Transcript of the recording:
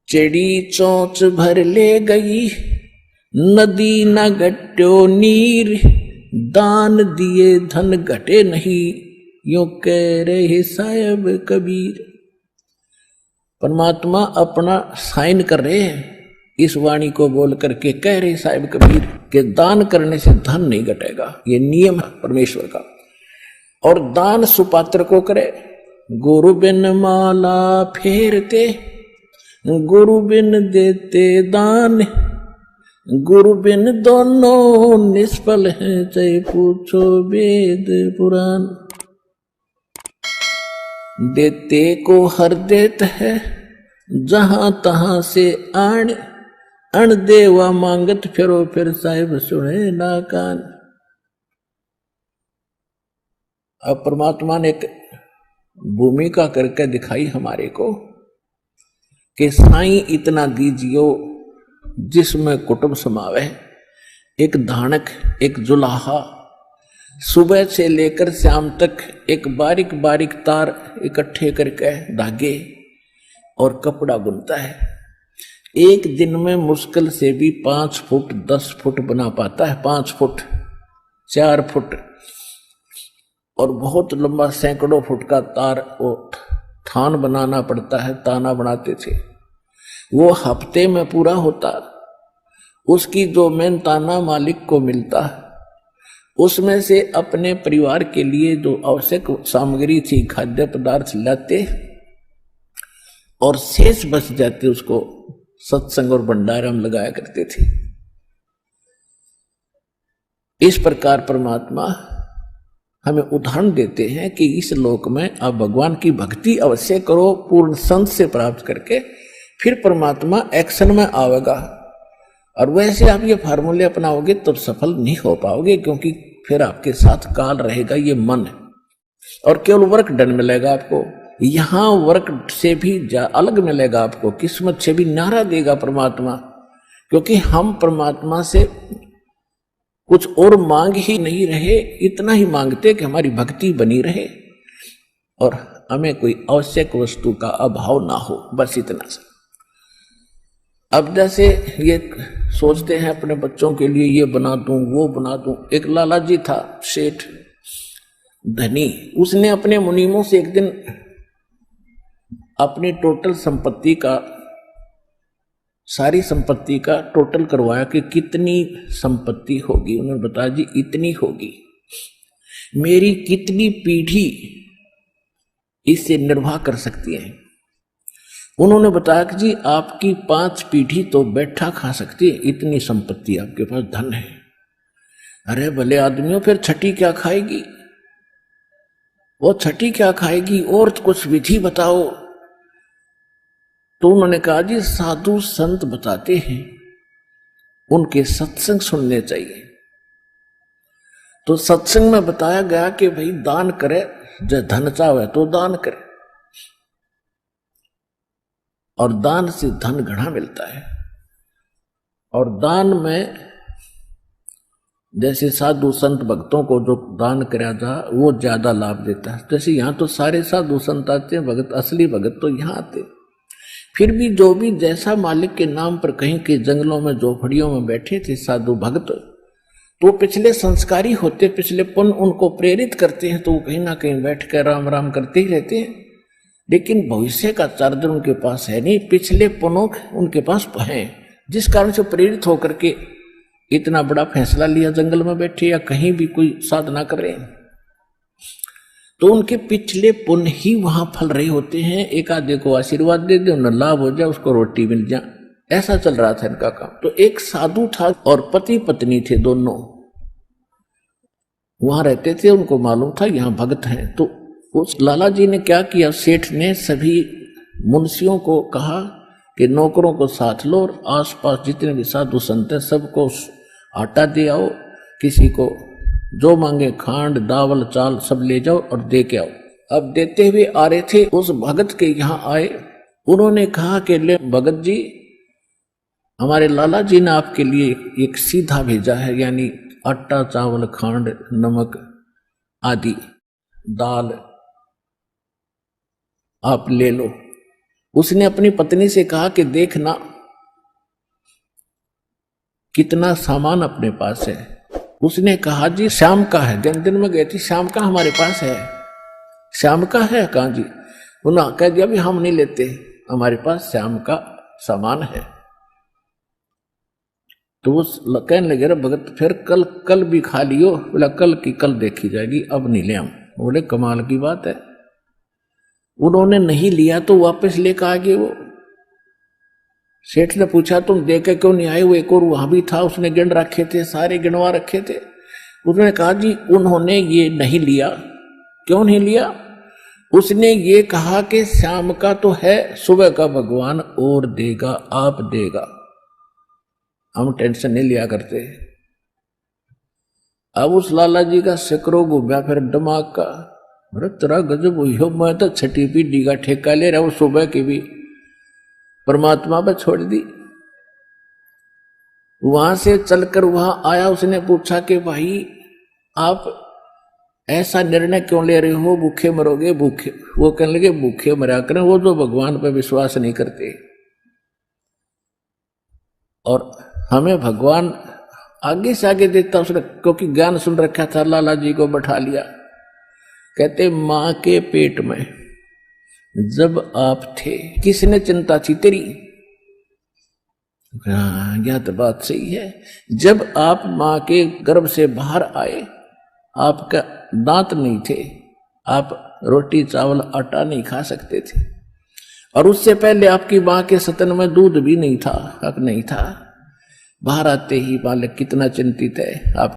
चिड़ी चोंच भर ले गई, नदी न घट्यो नीर, दान दिए धन घटे नहीं, यूं कह रहे साहब कबीर। परमात्मा अपना साइन कर रहे हैं इस वाणी को बोल करके, कह रहे साहब कबीर कि दान करने से धन नहीं घटेगा, ये नियम है परमेश्वर का। और दान सुपात्र को करे। गुरु बिन माला फेरते, गुरु बिन देते दान, गुरु बिन दोनों निष्फल हैं, चाहे पूछो वेद पुराण। देते को हर देत है, जहां तहां से आण, अण देवा मांगत फिरो, फिर साहिब सुने ना कान। अब परमात्मा ने एक भूमिका करके दिखाई हमारे को कि साईं इतना दीजियो जिसमें कुटुंब समावे, एक धानक, एक जुलाहा, सुबह से लेकर शाम तक एक बारीक बारीक तार इकट्ठे करके धागे और कपड़ा बुनता है। एक दिन में मुश्किल से भी 5 फुट 10 फुट बना पाता है, 5 फुट 4 फुट, और बहुत लंबा सैकड़ों फुट का तार वो थान बनाना पड़ता है। ताना बनाते थे, वो हफ्ते में पूरा होता। उसकी जो मेन ताना मालिक को मिलता, उसमें से अपने परिवार के लिए जो आवश्यक सामग्री थी, खाद्य पदार्थ लाते और शेष बच जाते, उसको सत्संग और भंडारा में लगाया करते थे। इस प्रकार परमात्मा हमें उदाहरण देते हैं कि इस लोक में आप भगवान की भक्ति अवश्य करो, पूर्ण संत से प्राप्त करके, फिर परमात्मा एक्शन में आवेगा। और वैसे आप ये फार्मूले अपनाओगे तो सफल नहीं हो पाओगे, क्योंकि फिर आपके साथ काल रहेगा, ये मन है, और केवल वर्क डन मिलेगा आपको। यहां वर्क से भी अलग मिलेगा आपको, किस्मत से भी नारा देगा परमात्मा, क्योंकि हम परमात्मा से कुछ और मांग ही नहीं रहे, इतना ही मांगते कि हमारी भक्ति बनी रहे और हमें कोई आवश्यक वस्तु का अभाव ना हो, बस इतना सा। अब जैसे ये सोचते हैं अपने बच्चों के लिए ये बना दूं वो बना दूं। एक लाला जी था सेठ धनी, उसने अपने मुनीमों से एक दिन अपनी टोटल संपत्ति का, सारी संपत्ति का टोटल करवाया कि कितनी संपत्ति होगी। उन्होंने बताया जी इतनी होगी, मेरी कितनी पीढ़ी इससे निर्वाह कर सकती है। उन्होंने बताया कि जी आपकी 5 पीढ़ी तो बैठा खा सकती है, इतनी संपत्ति आपके पास, धन है। अरे भले आदमियों, फिर छठी क्या खाएगी? वो छठी क्या खाएगी? और कुछ विधि बताओ। तो उन्होंने कहा जी साधु संत बताते हैं, उनके सत्संग सुनने चाहिए। तो सत्संग में बताया गया कि भाई दान करे, जो धन चाहे तो दान करे, और दान से धन घना मिलता है। और दान में जैसे साधु संत भक्तों को जो दान कराया जा, वो ज्यादा लाभ देता है। जैसे यहाँ तो सारे साधु संत आते हैं, भगत, असली भगत तो यहाँ आते। फिर भी जो भी जैसा मालिक के नाम पर कहीं के जंगलों में झोपड़ियों में बैठे थे साधु भक्त, तो पिछले संस्कारी होते, पिछले पुण्य उनको प्रेरित करते हैं, तो वो कहीं ना कहीं बैठ कर राम राम करते ही रहते हैं। लेकिन भविष्य का चार्जर उनके पास है नहीं, पिछले पुण्य उनके पास हैं, जिस कारण से प्रेरित होकर के इतना बड़ा फैसला लिया, जंगल में बैठे या कहीं भी कोई साधना कर रहे हैं। तो उनके पिछले पुण्य ही वहां फल रहे होते हैं। एक आधे को आशीर्वाद दे दे, उन्हें लाभ हो जाए, उसको रोटी मिल जाए, ऐसा चल रहा था इनका काम। तो एक साधु था और पति पत्नी थे, दोनों वहां रहते थे। उनको मालूम था यहाँ भगत हैं। तो उस लाला जी ने क्या किया, सेठ ने सभी मुंशियों को कहा कि नौकरों को साथ लो और आसपास जितने भी साधु संत हैं सबको आटा दे आओ, किसी को जो मांगे खांड दावल चाल सब ले जाओ और दे के आओ। अब देते हुए आ रहे थे, उस भगत के यहाँ आए। उन्होंने कहा कि ले भगत जी, हमारे लाला जी ने आपके लिए एक सीधा भेजा है, यानी आटा चावल खांड नमक आदि दाल आप ले लो। उसने अपनी पत्नी से कहा कि देखना कितना सामान अपने पास है। उसने कहा जी शाम का है, दिन में गई थी, शाम का हमारे पास है। शाम का है? कहा जी। उन्होंने कह दिया भी हम नहीं लेते, हमारे पास शाम का सामान है। तो वो कहने लगे रे भगत फिर कल भी खा लियो। बोला कल की कल देखी जाएगी, अब नहीं ले हम। बोले कमाल की बात है। उन्होंने नहीं लिया तो वापस लेकर आ गए। वो सेठ ने पूछा तुम दे के क्यों नहीं आए? वो एक और वहां भी था, उसने गिन रखे थे, सारे गिनवा रखे थे। उन्होंने कहा जी उन्होंने ये नहीं लिया। क्यों नहीं लिया? उसने ये कहा कि शाम का तो है, सुबह का भगवान और देगा, आप देगा, हम टेंशन नहीं लिया करते। अब उस लाला जी का सिकरो घूमया फिर दिमाग का, अरे तेरा गजब हुई हो, मैं तो छठी पीढ़ी का ठेका ले रहा हूं, सुबह की भी परमात्मा पर छोड़ दी। वहां से चलकर वहां आया, उसने पूछा कि भाई आप ऐसा निर्णय क्यों ले रहे हो, भूखे मरोगे? भूखे? वो कहने लगे भूखे मरा करें वो जो भगवान पर विश्वास नहीं करते। और हमें भगवान आगे से आगे देता उसने, क्योंकि ज्ञान सुन रखा था। लाला जी को बैठा लिया, कहते मां के पेट में जब आप थे किसने चिंता थी तेरी? हाँ यह तो बात सही है। जब आप मां के गर्भ से बाहर आए आपका दांत नहीं थे, आप रोटी चावल आटा नहीं खा सकते थे, और उससे पहले आपकी मां के स्तन में दूध भी नहीं था, हक नहीं था। बाहर आते ही बालक कितना चिंतित है, आप